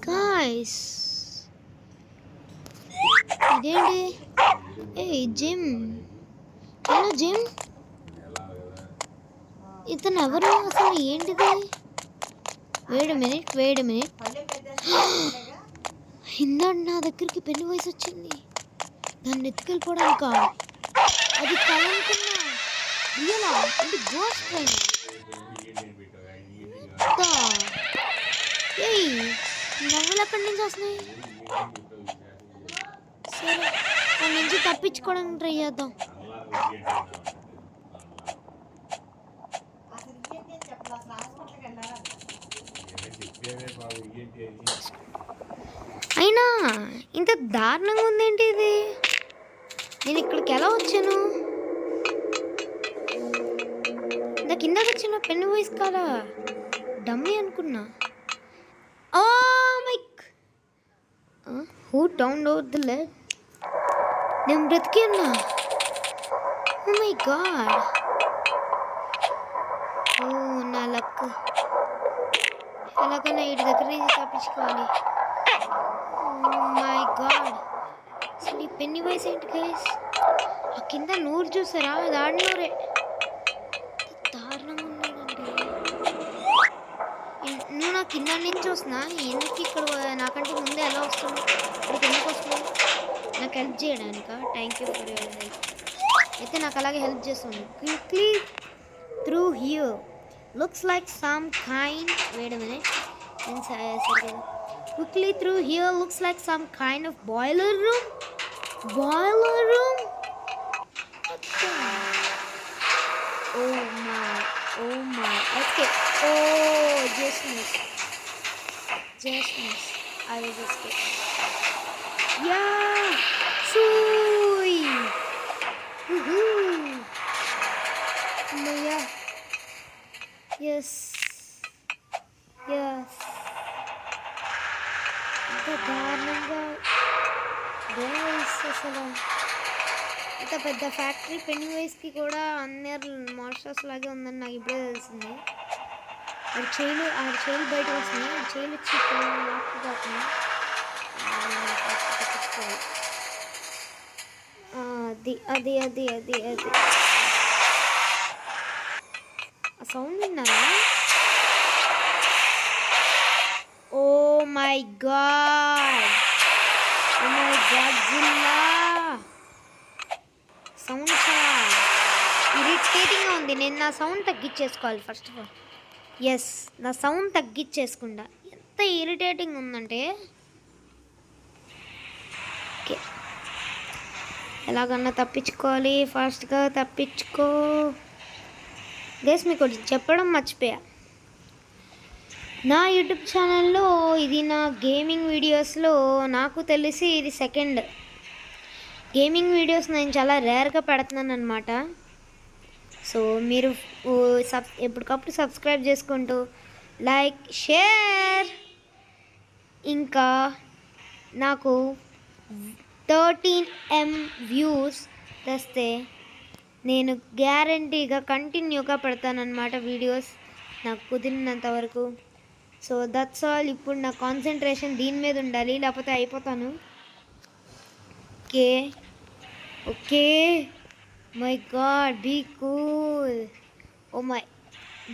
Guys ఇదేంటి? ఏ gym, hello gym, ఇతను ఎవరు అసలు? ఏంటిది? వెయిట్ మినిట్ ఇందాక నా దగ్గరికి పెళ్లి వయసు వచ్చింది, దాన్ని ఎత్తుకెళ్ళిపోవడానిక? అది కళ అనుకున్నా, రియలా? అంటే గోస్ట్ ట్రైన్? ఏయ్ నవ్వులు ఎక్కడి నుంచి వస్తున్నాయి? సరే దాని నుంచి తప్పించుకోవడానికి ట్రై చేద్దాం. అయినా ఇంత దారుణంగా ఉందేంటి ఇది? నేను ఇక్కడికి ఎలా వచ్చాను? నాకు ఇందాక వచ్చిన పెన్ను వయసు కాదా, డమ్మీ అనుకున్నా. Oh Mike, who download the let? నేను బ్రతికి ఉన్నా. ఓ మై గాడ్, ఓ నా లక్. ఎలాగైనా వీటి దగ్గర నుంచి తప్పించుకోవాలి. ఓ మై గాడ్, అసలు ఈ పెన్ని వయసు ఏంటి గైస్? ఆ కింద నూరు చూసారా? అది ఆడినూరే. దారుణంగా ఉన్నాడండి. నువ్వు నా కింద నుంచి వస్తున్నా, ఎందుకు ఇక్కడ నాకంటే ముందే ఎలా వస్తుంది? ఇప్పుడు ఎందుకు వస్తుంది? నాకు హెల్ప్ చేయడానిక? Thank you for your help. అయితే నాకు అలాగే హెల్ప్ చేస్తుంది. Quickly through here looks like some kind, wait a minute, quickly through here looks like some kind of boiler room. Oh my, okay. Oh, just miss. I was escaped. Yeah, sui. Woohoo. Yeah. Yes. దారుణంగా అసలు ఇంత పెద్ద factory పెన్ని వయసుకి కూడా అందరు masters లాగే ఉందని నాకు ఇప్పుడే తెలిసింది. ఆడి చేలు బయట వస్తున్నాయి, ఆడి చేలు వచ్చి లాక్కుపోతున్నాయి. అది ఆ సౌండ్ విన్నారా? Oh my god, జిల్లా సౌండ్ చాలా ఇరిటేటింగ్గా ఉంది. నేను నా సౌండ్ తగ్గించేసుకోవాలి ఫస్ట్ ఆఫ్ ఆల్. ఎస్, నా సౌండ్ తగ్గించేసుకుంటా. ఎంత ఇరిటేటింగ్ ఉందంటే, ఓకే ఎలాగన్నా తప్పించుకోవాలి, ఫాస్ట్గా తప్పించుకో. గైస్ మీకు చెప్పడం మర్చిపోయా, నా యూట్యూబ్ ఛానల్లో ఇది నా గేమింగ్ వీడియోస్లో నాకు తెలిసి ఇది సెకండ్. గేమింగ్ వీడియోస్ నేను చాలా రేర్గా పెడుతున్నాను అనమాట. సో మీరు ఎప్పటికప్పుడు సబ్స్క్రైబ్ చేసుకుంటూ లైక్, షేర్, ఇంకా నాకు 13M వ్యూస్ తెస్తే నేను గ్యారంటీగా కంటిన్యూగా పెడతానన్నమాట వీడియోస్, నాకు కుదిరినంత వరకు. So that's all. ఇప్పుడు నా కాన్సన్ట్రేషన్ దీని మీద ఉండాలి, లేకపోతే అయిపోతాను. Okay my God, be cool. Oh my,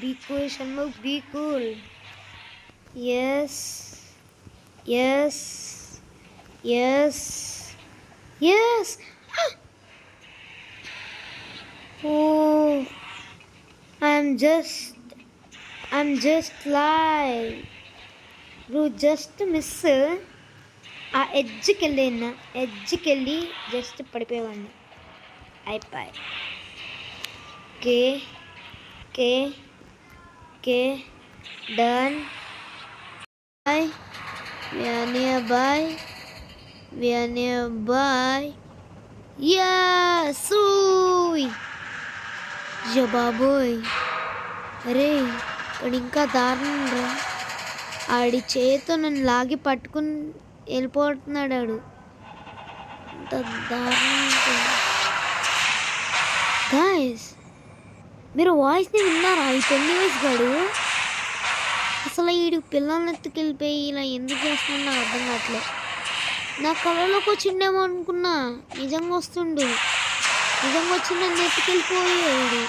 be cool Shanmukh, be cool. Yes oh, I'm just like just miss. ఆ ఎడ్జ్కి వెళ్ళి జస్ట్ పడిపోయేవాడిని. అయిపోయి. Okay done. we are nearby. సూయ్ బాబోయ్, అరే ఇక్కడ ఇంకా దారుణం రా. ఆడి చేతితో నన్ను లాగి పట్టుకుని వెళ్ళిపోతున్నాడు ఆడు. అంత దారుణం. గాయ్స్ మీరు వాయిస్ని విన్నారా? ఈ పెళ్లి వయసు గాడు అసలు వీడు పిల్లల్ని ఎత్తుకెళ్ళిపోయి ఇలా ఎందుకు చేస్తున్నాడు నాకు అర్థం కావట్లే. నా కళ్ళలోకి వచ్చిండేమో అనుకున్నా, నిజంగా వస్తుండు. నిజంగా వచ్చి నన్ను ఎత్తుకెళ్ళిపోయాడు.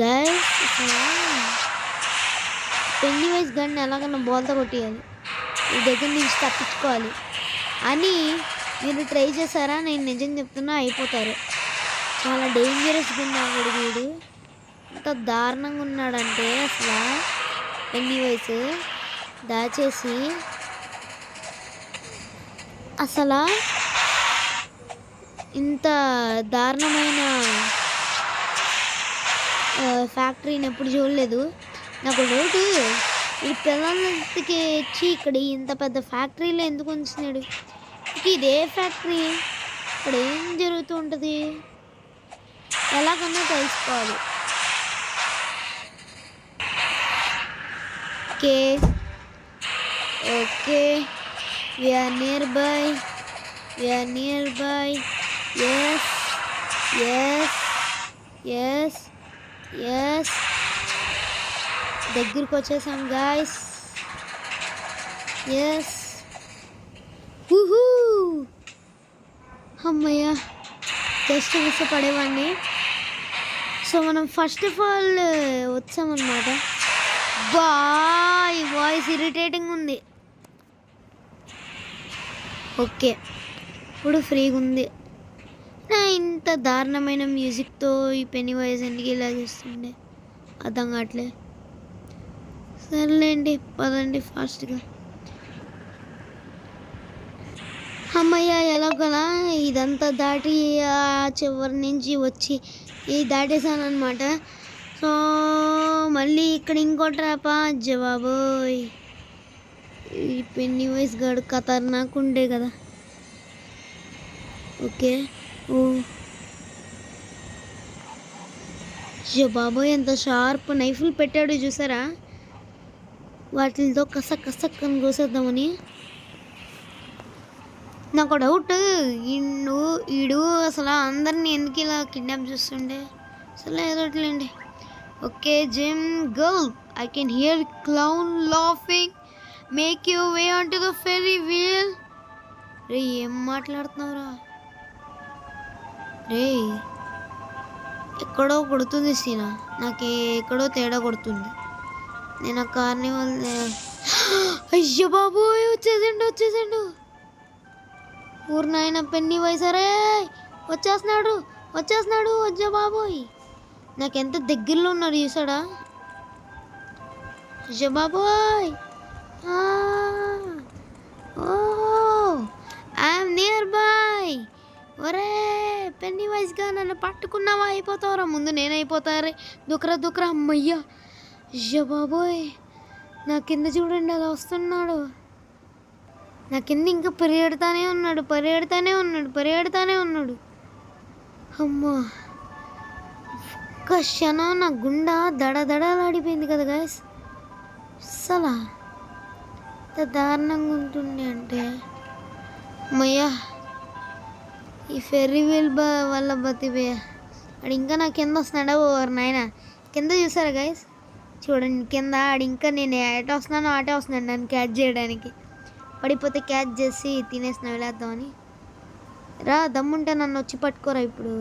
గైస్ అసలు పెళ్లి వయసు గడిని ఎలాగన్నా బోల్తా కొట్టేయాలి, ఈ దగ్గర నుంచి తప్పించుకోవాలి అని మీరు ట్రై చేశారా? నేను నిజం చెప్తున్నా అయిపోతారు. చాలా డేంజరస్గా ఉన్నాడు వీడు. ఎంత దారుణంగా ఉన్నాడంటే అసలు పెళ్లి వయసు దాచేసి అసలు ఇంత దారుణమైన ఫ్యాక్టరీని ఎప్పుడు చూడలేదు. నాకు డౌట్, ఈ పిల్లలకి వచ్చి ఇక్కడ ఇంత పెద్ద ఫ్యాక్టరీలో ఎందుకు ఉంచున్నాడు? ఇదే ఫ్యాక్టరీ, ఇక్కడ ఏం జరుగుతూ ఉంటుంది ఎలాగన్నా తెలుసుకోవాలి. Okay okay we're nearby. Yes yes yes yes దగ్గరికి వచ్చేసాం గాయస్. ఎస్ అమ్మయ్య, జస్ట్ మిస్ పడేవాడిని. సో మనం ఫస్ట్ ఆఫ్ ఆల్ వచ్చామన్నమాట. బాయ్ వాయిస్ ఇరిటేటింగ్ ఉంది. ఓకే ఇప్పుడు ఫ్రీగా ఉంది. ఇంత దారుణమైన మ్యూజిక్తో ఈ పెన్నీ వాయిస్ ఎందుకు ఇలా చేస్తుండే అర్థం కావట్లే. సర్లేండి పదండి ఫాస్ట్గా. అమ్మయ్య ఎలాగోలా ఇదంతా దాటి ఆ చివరి నుంచి వచ్చి ఇది దాటేసాను అనమాట. సో మళ్ళీ ఇక్కడ ఇంకో ట్రాపా జవాబోయ్. ఈ పెన్నీ వాయిస్ గాడు ఖతర్నాక్ ఉండే కదా. ఓకే ఓ బాబోయ్ ఎంత షార్ప్ నైఫ్లు పెట్టాడు చూసారా, వాటితో కసక్కని కోసేద్దామని. నాకు డౌట్, ఈడు అసలు అందరినీ ఎందుకు ఇలా కిడ్నాప్ చేస్తుండే అసలు ఏదోట్లేండి. Okay gym girl, I can hear clown laughing, make you way on to the Ferris wheel. రే ఏం మాట్లాడుతున్నావురా రే? ఎక్కడో కొడుతుంది సీనా, నాకు ఎక్కడో తేడా కొడుతుంది. నేను ఆ కార్ని అయ్యో బాబోయ్ వచ్చేసిండు. ఊరినాయన పెన్నీ వయసరే వచ్చేస్తున్నాడు. వచ్చే బాబోయ్ నాకు ఎంత దగ్గరలో ఉన్నాడు చూసాడా. అయ్యో బాబోయ్, ఐఎమ్ నియర్ బై. ఒరే పెన్నీ వాయిస్గా నన్ను పట్టుకున్నావా? అయిపోతావురా, ముందు నేనైపోతారే. దుక్రా అమ్మయ్యా. అయ్యో బాబోయ్ నా కింద చూడండి అలా వస్తున్నాడు. నా కింద ఇంకా పరిగెడతానే ఉన్నాడు. అమ్మా ఒక్క క్షణం నా గుండె దడదడలాడిపోయింది కదా గాయస్. అసలు ఎంత దారుణంగా ఉంటుంది అంటే అమ్మయ్యా. ఈ ఫెర్రీ వీల్ వల్ల బతిపోయా. ఆడు ఇంకా నా కింద వస్తున్నాడా? ఓవర్ నాయన కింద చూసారా గైస్, చూడండి కింద ఆడు ఇంకా నేను ఎటు వస్తున్నానో అటే వస్తున్నాడు నన్ను క్యాచ్ చేయడానికి. పడిపోతే క్యాచ్ చేసి తినేసిన వెళ్ళేద్దామని. రా దమ్ముంటే నన్ను వచ్చి పట్టుకోరా ఇప్పుడు.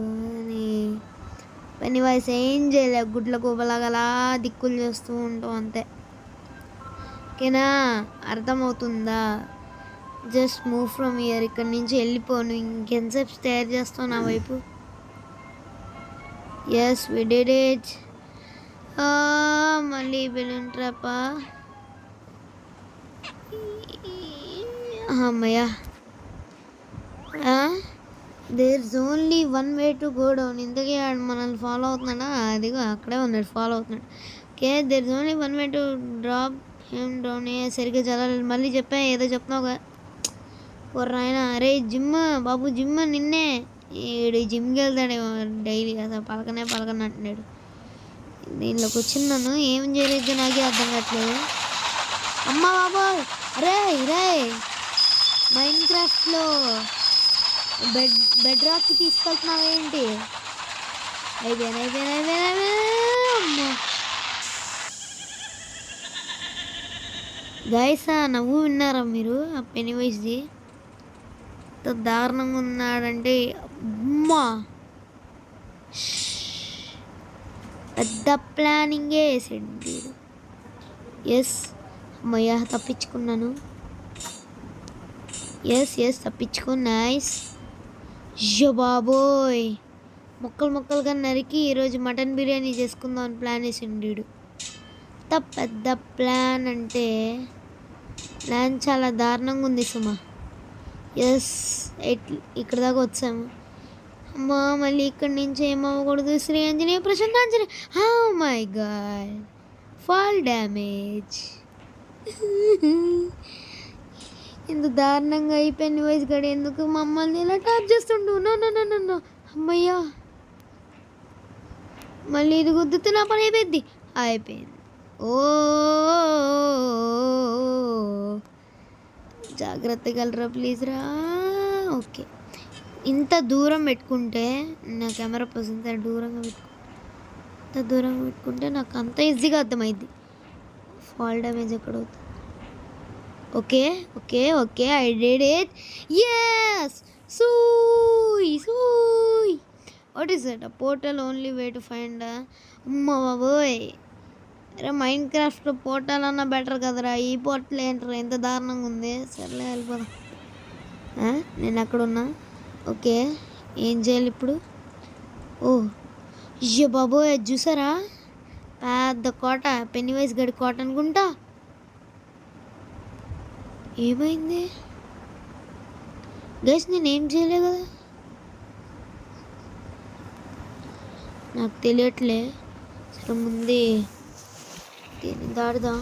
పెన్నీ వాయిస్ ఏం చేయలే, గుడ్ల గుబలగలా దిక్కులు చేస్తూ ఉంటాం అంతే. ఓకేనా, అర్థమవుతుందా? జస్ట్ మూవ్ ఫ్రమ్ ఇయర్, ఇక్కడ నుంచి వెళ్ళిపోను. ఇంకెంతసేపు స్టేర్ చేస్తావు నా వైపు? Yes we did it. మళ్ళీ బెలూన్ ట్రాపా? అమ్మయ్యా. There is only one way to go down. ఇంతకీ మనల్ని ఫాలో అవుతున్నాడా? అదిగో అక్కడే ఉన్నాడు, ఫాలో అవుతున్నాడు. Okay there is only one way to drop him down. సరిగ్గా చదవాలి, మళ్ళీ చెప్పా ఏదో చెప్తున్నావుగా. ఆయన అరే జిమ్ బాబు జిమ్ నిన్నే. ఈడు జిమ్కి వెళ్తాడు డైలీ, అసలు పలకనే అంటున్నాడు. దీనిలోకి వచ్చిన్నాను ఏం చేయలేదు, నాకే అర్థం కావట్లేదు. అమ్మ బాబోయ్, అరే మైండ్ క్రాఫ్ట్లో బెడ్ రాక్కి తీసుకెళ్తున్నావు ఏంటి? అయిపోయాను. అమ్మా గైస్, ఆ నవ్వు విన్నారా మీరు? ఆ పెనీ వాయిస్ది ఎంత దారుణంగా ఉన్నాడంటే అమ్మా, పెద్ద ప్లానింగే వేసాడు వీడు. ఎస్, అమ్మయ్య తప్పించుకున్నాను. ఎస్ తప్పించుకున్నా. నైస్. అయ్యో బాబోయ్, ముక్కలుగా నరికి ఈరోజు మటన్ బిర్యానీ చేసుకుందాం అని ప్లాన్ వేసిండు వీడు. ఎంత పెద్ద ప్లాన్ అంటే ప్లాన్ చాలా దారుణంగా ఉంది సుమా. ఎస్, ఇక్కడ దాకా వచ్చాము. అమ్మా మళ్ళీ ఇక్కడి నుంచి ఏమవ్వకూడదు. Shri Anjaneya Prashantanjaneya. My god, fall damage. ఇంత దారుణంగా అయిపోయింది వాయిస్ గడి. ఎందుకు మమ్మల్ని ఇలా టాప్ చేస్తుండు? నో. అమ్మయ్యా, మళ్ళీ ఇది గుద్దుతూ నా పని అయిపోయింది. ఓ జాగ్రత్తగా వెళ్ళరా ప్లీజ్ రా. ఓకే, ఇంత దూరం పెట్టుకుంటే నా కెమెరా పర్సన్ ఇంత దూరంగా పెట్టుకుంటే నాకు అంత ఈజీగా అర్థమైంది ఫాల్ డ్యామేజ్ ఎక్కడ అవుతుంది. Okay I did it. Yes, సూయ్. What is that? A portal only way to find. అమ్మ బాబోయ్, అరే మైండ్ క్రాఫ్ట్లో పోర్టల్ అన్నా బెటర్ కదరా. ఈ పోర్టల్ ఏంటరా ఎంత దారుణంగా ఉంది. సర్లే వెళ్ళిపోదాం. నేను అక్కడున్నా. ఓకే, ఏం చేయాలి ఇప్పుడు? అయ్యో బాబోయ్, అది చూసారా? పెద్ద కోట, పెన్నీవైస్ గడి కోట అనుకుంటా. ఏమైంది గైస్? నేనేం చేయలే కదా, నాకు తెలియట్లే. సరే ముందే దీన్ని దాడుదాం,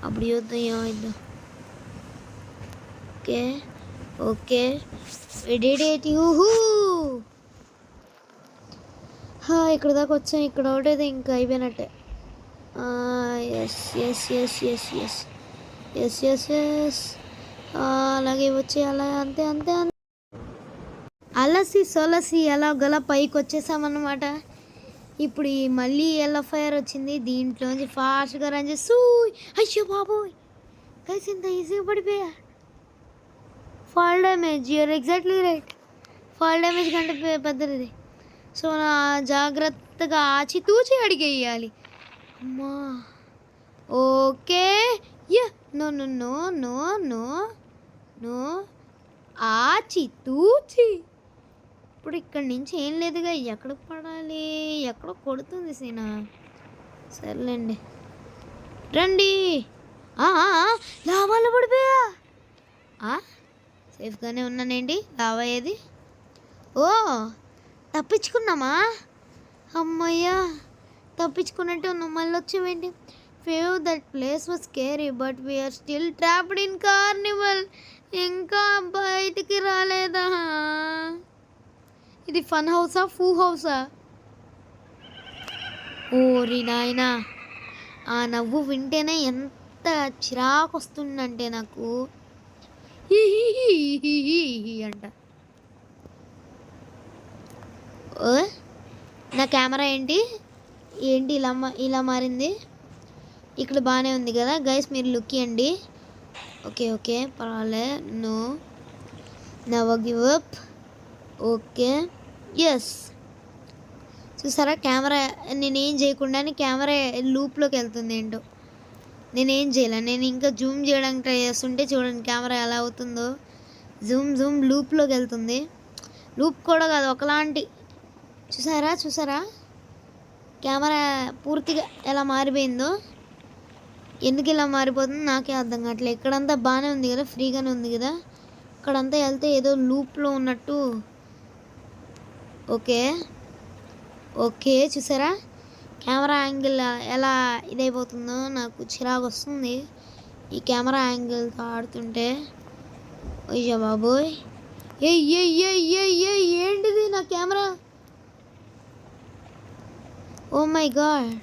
అప్పుడు చూద్దాం ఏమైందో. ఓకే ఇక్కడ దాకా వచ్చాం. ఇక్కడ ఒకటైతే ఇంకా అయిపోయినట్టే. ఎస్ అలాగే వచ్చి అలా అంతే. అలసి అలా గల పైకి వచ్చేసామన్నమాట. ఇప్పుడు మళ్ళీ ఎల్లో ఫైర్ వచ్చింది. దీంట్లోంచి ఫాస్ట్గా రన్ చేసి అయ్యో బాబోయ్ కలిసి ఇంత ఈజీగా పడిపోయా. Fall damage, you're exactly right. Fall damage కంటే పెద్దది. సో నా జాగ్రత్తగా ఆచితూచి అడిగేయాలి. అమ్మా ఓకే. నో ఆచితూచి. ఇప్పుడు ఇక్కడి నుంచి ఏం లేదుగా, ఎక్కడ పడాలి? ఎక్కడో కొడుతుంది సీనా. సర్లేండి రండి. లావాలో పడిపోయా. సేఫ్గానే ఉన్నానండి. లావా ఏది? తప్పించుకున్నామా? అమ్మయ్యా, తప్పించుకున్నట్టే ఉన్నాం. మళ్ళీ వచ్చేవేంటి? Phew that place was scary but we're still trapped in carnival. ఇంకా బయటికి రాలేదా? ఇది ఫన్ హౌసా, ఫూ హౌసా? ఓరి నాయనా, ఆ నవ్వు వింటేనే ఎంత చిరాకు వస్తుందంటే నాకు. అంట. నా కెమెరా ఏంటి ఇలా మారింది? ఇక్కడ బాగానే ఉంది కదా గైస్, మీరు లుక్ ఇవ్వండి. ఓకే పర్వాలే. No never give up. Okay yes, చూసారా కెమెరా నేనేం చేయకుండానే కెమెరా లూప్లోకి వెళ్తుంది. ఏంటో నేనేం చేయలే. నేను ఇంకా జూమ్ చేయడానికి ట్రై చేస్తుంటే చూడండి కెమెరా ఎలా అవుతుందో. జూమ్ లూప్లోకి వెళ్తుంది. లూప్ కూడా కాదు, ఒకలాంటి. చూసారా కెమెరా పూర్తిగా ఎలా మారిపోయిందో. ఎందుకు ఇలా మారిపోతుందో నాకే అర్థం కావట్లేదు. ఇక్కడంతా బాగానే ఉంది కదా, ఫ్రీగానే ఉంది కదా. ఇక్కడంతా వెళ్తే ఏదో లూప్లో ఉన్నట్టు. ఓకే చూసారా కెమెరా యాంగిల్ ఎలా ఇదైపోతుందో. నాకు చిరాకు వస్తుంది ఈ కెమెరా యాంగిల్తో ఆడుతుంటే. అయ్యో బాబోయ్, ఏంటిది నా camera? Oh my God,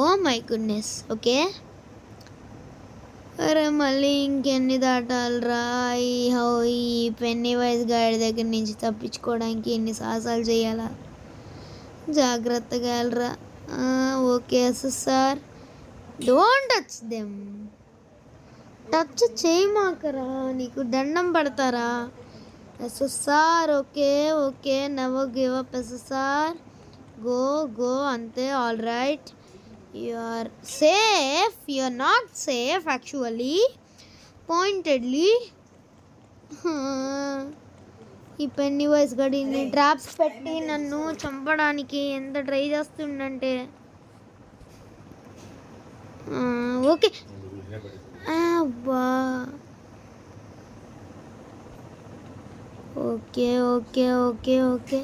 oh my goodness. Okay అరే మళ్ళీ ఇంకెన్ని దాటాలరా? ఈ పెన్నీ వైజ్ గాడి దగ్గర నుంచి తప్పించుకోవడానికి ఎన్ని సాహసాలు చేయాలా? జాగ్రత్తగా వెళ్ళరా. Okay sir, don't touch them. Touch చేయమాకరా, నీకు దండం పడతారా? Sir okay okay, never give up sir. Go go అంతే. All right, you are safe. You are not safe actually, pointedly. ఈ పెన్నీ వైస్ గడిని ట్రాప్స్ పెట్టి నన్ను చంపడానికి ఎంత ట్రై చేస్తుండంటే. ఓకే అబ్బా, okay okay okay okay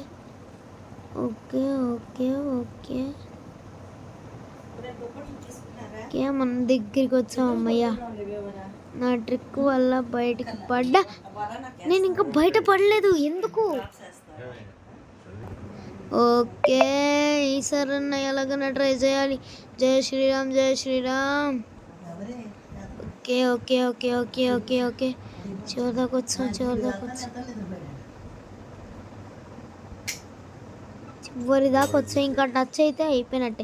okay okay okay okay, మన దగ్గరికి వచ్చాం. అమ్మయ్యా, నా ట్రిక్ వల్ల బయటికి పడ్డా. నేను ఇంకా బయట పడలేదు, ఎందుకు? ఓకే, ఈసారి ఎలాగైనా ట్రై చేయాలి. జై శ్రీరామ్, జై Shriram. Okay okay okay okay okay okay, చివరి దాకా వచ్చాం, చివరి దాకా వచ్చాం, చివరి దాకా వచ్చాం. ఇంకా టచ్ అయితే అయిపోయినట్టే.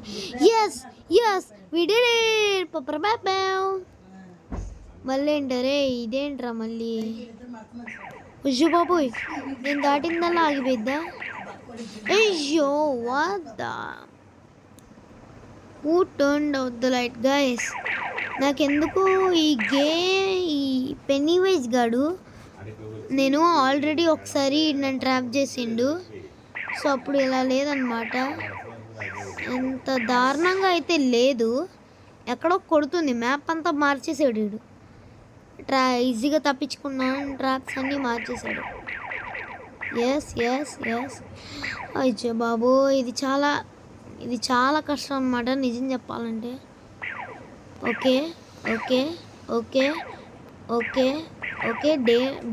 Yes yes, we did it. మళ్ళీ ఏంటరే, ఇదేంట్రా మళ్ళీ? ఉజ్జు బాబోయ్, నేను దాటిందల్లా ఆగిపోయిద్దా? అయ్యో, what the, who turned out the light guys? నాకెందుకు ఈ పెన్నీ వైజ్ గాడు, నేను ఆల్రెడీ ఒకసారి నన్ను ట్రాప్ చేసిండు. సో అప్పుడు ఇలా లేదనమాట. ఎంత దారుణంగా అయితే లేదు, ఎక్కడో కొడుతుంది. మ్యాప్ అంతా మార్చేసాడు వీడు. ఈజీగా తప్పించుకున్నాను, ట్రాప్స్ అన్నీ మార్చేశాడు. Yes yes yes. అయ్యో బాబు, ఇది చాలా కష్టం అన్నమాట నిజం చెప్పాలంటే. Okay okay okay okay okay,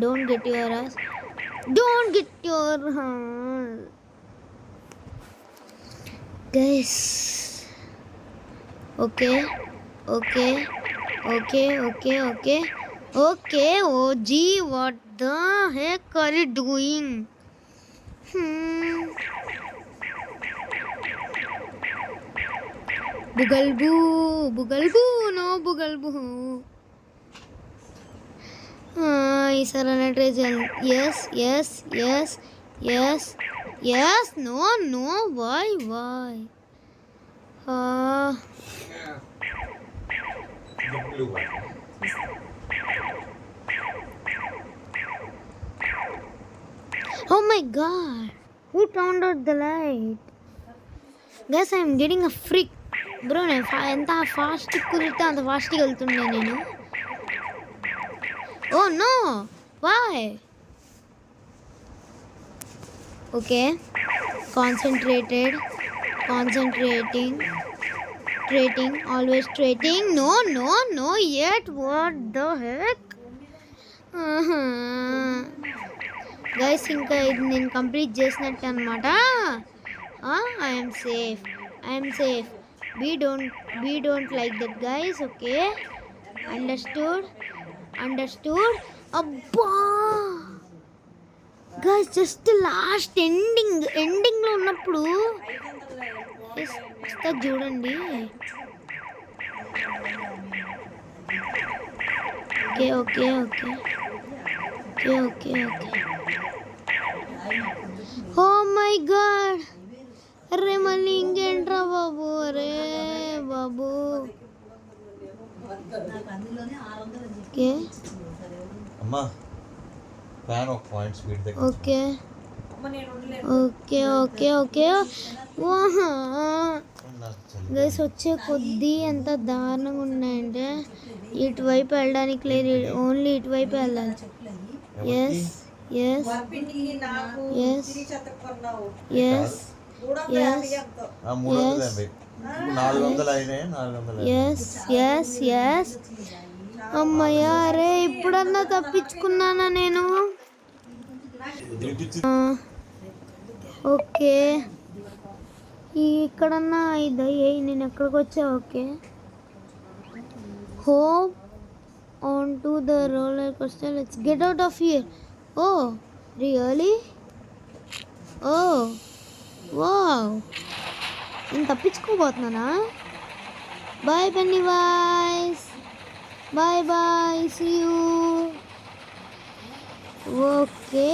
don't get your guys. Okay okay okay okay okay okay. ఓజీ, what the heck are you doing? బుగల్బూ బుగల్బూ, నో బుగల్బూ. ఈసారి అనే ట్రై చేయాలి. Yes yes yes yes yes. No no, why. Oh my god, who turned out the light? Guys, I am getting a freak. Bro, నేను ఎంత fast కురితే అంత ఫాస్ట్గా వెళ్తుండే నేను. Oh no, why? Okay, concentrating, always trading. No yet. What the heck? Guys, ఇంకా ఇది నేను complete చేసినట్టు అనమాట. I'm safe. We don't like that, guys. Okay, understood. అబ్బా guys, just లాస్ట్ ఎండింగ్ లో ఉన్నప్పుడు చూడండి. ఓకే. ఓ మై గాడ్, అరే మళ్ళీ ఇంకేంట్రా బాబు? అరే బాబు. ఓకే గైస్, వచ్చే కొద్దీ ఎంత దారుణంగా ఉన్నాయంటే ఇటువైపు వెళ్ళడానికి లేదు, ఓన్లీ ఇటువైపు వెళ్ళాలి. Yes yes yes yes yes yes yes. అమ్మయ్యా, అరే ఇప్పుడన్నా తప్పించుకున్నానా నేను? ఓకే, ఇక్కడన్నా ఇదయ్యాయి, నేను ఎక్కడికి వచ్చా? Okay, onto the roller coaster. Let's get out of here. Oh, really? Oh, wow. నేను తప్పించుకోబోతున్నానా? Bye Pennywise, bye bye, see you. Okay,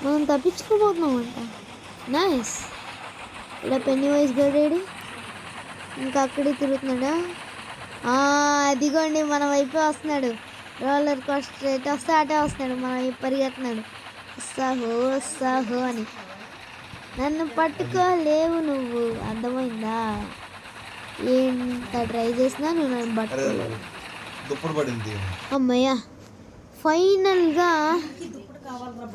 మనం తప్పించుకోబోతున్నామంట. నైస్. ఇలా పెన్నీ వాయిస్ గడేడి ఇంకా అక్కడే తిరుగుతున్నాడా? అదిగోండి మన వైపే వస్తున్నాడు. రోలర్ కోస్టర్ ఎటు వస్తే అటే వస్తున్నాడు, మన వైపు పరిగెత్తున్నాడు. వస్తాహో వస్తాహో అని. నన్ను పట్టుకోలేవు నువ్వు, అర్థమైందా? ఎంత ట్రై చేసినా నువ్వు నన్ను పట్టుకోలేవు. అమ్మయ్య, ఫైనల్గా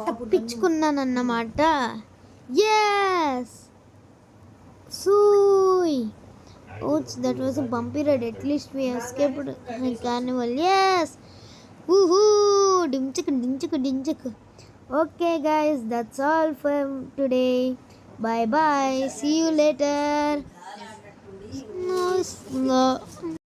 తప్పించుకున్నానన్నమాట. Yes, సూయ్. Oops, that was a bumpy ride. At least we escaped the carnival. Yes! Woohoo! Dimchik. Okay, guys, that's all for today. Bye bye. See you later.